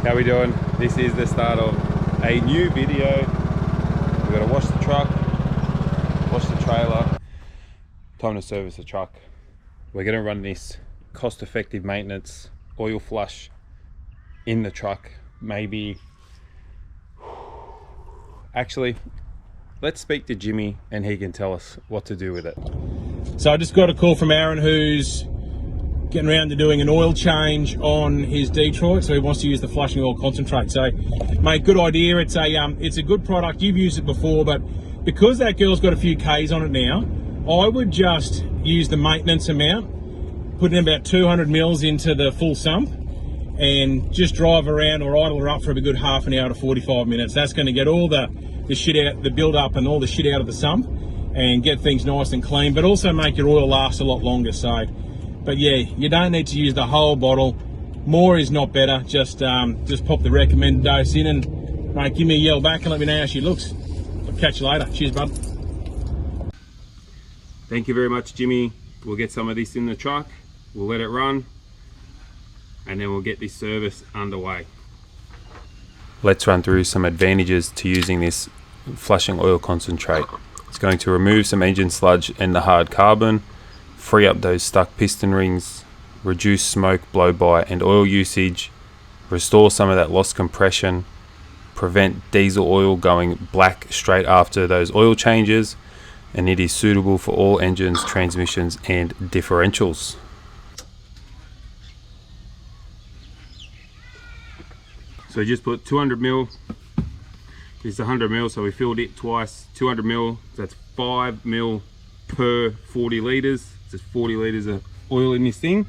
How we doing? This is the start of a new video. We're gonna wash the truck, wash the trailer. Time to service the truck. We're gonna run this cost-effective maintenance oil flush in the truck. Maybe, actually, let's speak to Jimmy and he can tell us what to do with it. So I just got a call from Aaron, who's getting around to doing an oil change on his Detroit, so he wants to use the flushing oil concentrate. So, mate, good idea. It's a good product. You've used it before, but because that girl's got a few Ks on it now, I would just use the maintenance amount, put in about 200 mils into the full sump, and just drive around or idle her up for a good half an hour to 45 minutes. That's going to get all the shit out, the build up and all the shit out of the sump, and get things nice and clean, but also make your oil last a lot longer. So, but yeah, you don't need to use the whole bottle. More is not better. Just pop the recommended dose in, and mate, give me a yell back and let me know how she looks. I'll catch you later. Cheers, bud. Thank you very much, Jimmy. We'll get some of this in the truck, we'll let it run, and then we'll get this service underway. Let's run through some advantages to using this flushing oil concentrate. It's going to remove some engine sludge and the hard carbon, free up those stuck piston rings, reduce smoke, blow by and oil usage, restore some of that lost compression, prevent diesel oil going black straight after those oil changes, and it is suitable for all engines, transmissions and differentials. So just put 200 mil. It's 100 mil, so we filled it twice. 200 mil, so that's 5 mil per 40 litres. There's 40 litres of oil in this thing.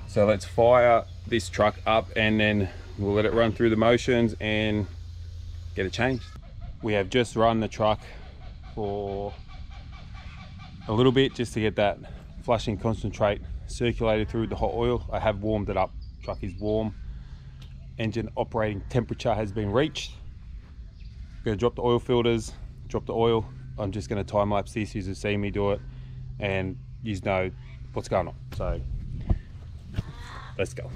So let's fire this truck up and then we'll let it run through the motions and get it changed. We have just run the truck for a little bit just to get that flushing concentrate circulated through the hot oil. I have warmed it up. Truck is warm. Engine operating temperature has been reached. I'm going to drop the oil filters, drop the oil. I'm just going to time lapse this, you see me do it, and you know what's going on. So let's go.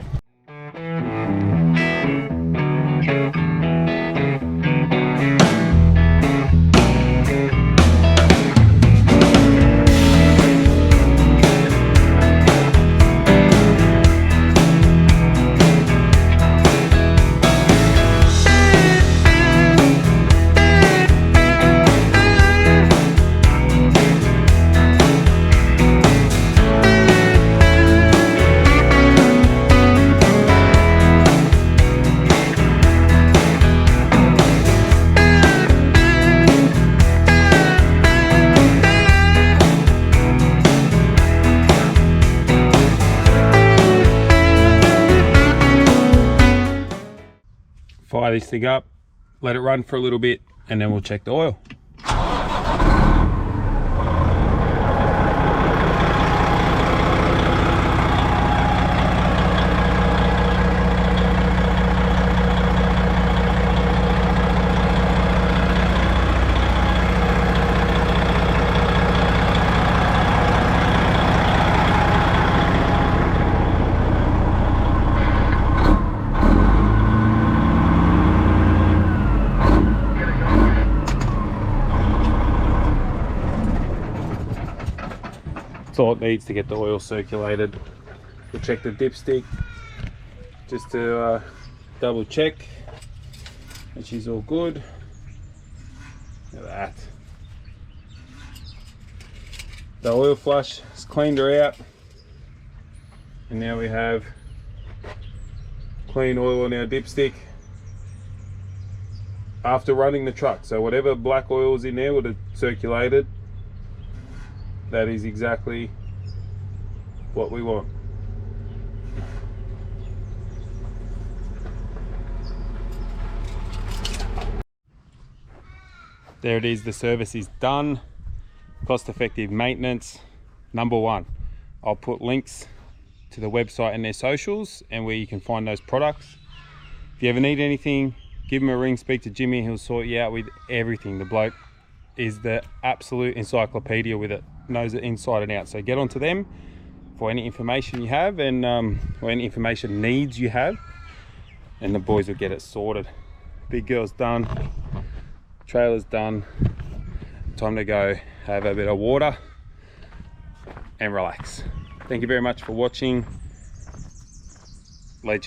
Fire this thing up, let it run for a little bit, and then we'll check the oil. That's all it needs to get the oil circulated. We'll check the dipstick just to double check that she's all good. Look at that. The oil flush has cleaned her out, and now we have clean oil on our dipstick after running the truck. So whatever black oil is in there would have circulated. That is exactly what we want. There it is, the service is done. Cost-effective maintenance, #1. I'll put links to the website and their socials and where you can find those products. If you ever need anything, give him a ring, speak to Jimmy, he'll sort you out with everything. The bloke is the absolute encyclopedia with it, knows it inside and out. So get onto them. for any information you have, and or any information needs you have, and the boys will get it sorted. Big girl's done, trailer's done. Time to go have a bit of water and relax. Thank you very much for watching. Legend.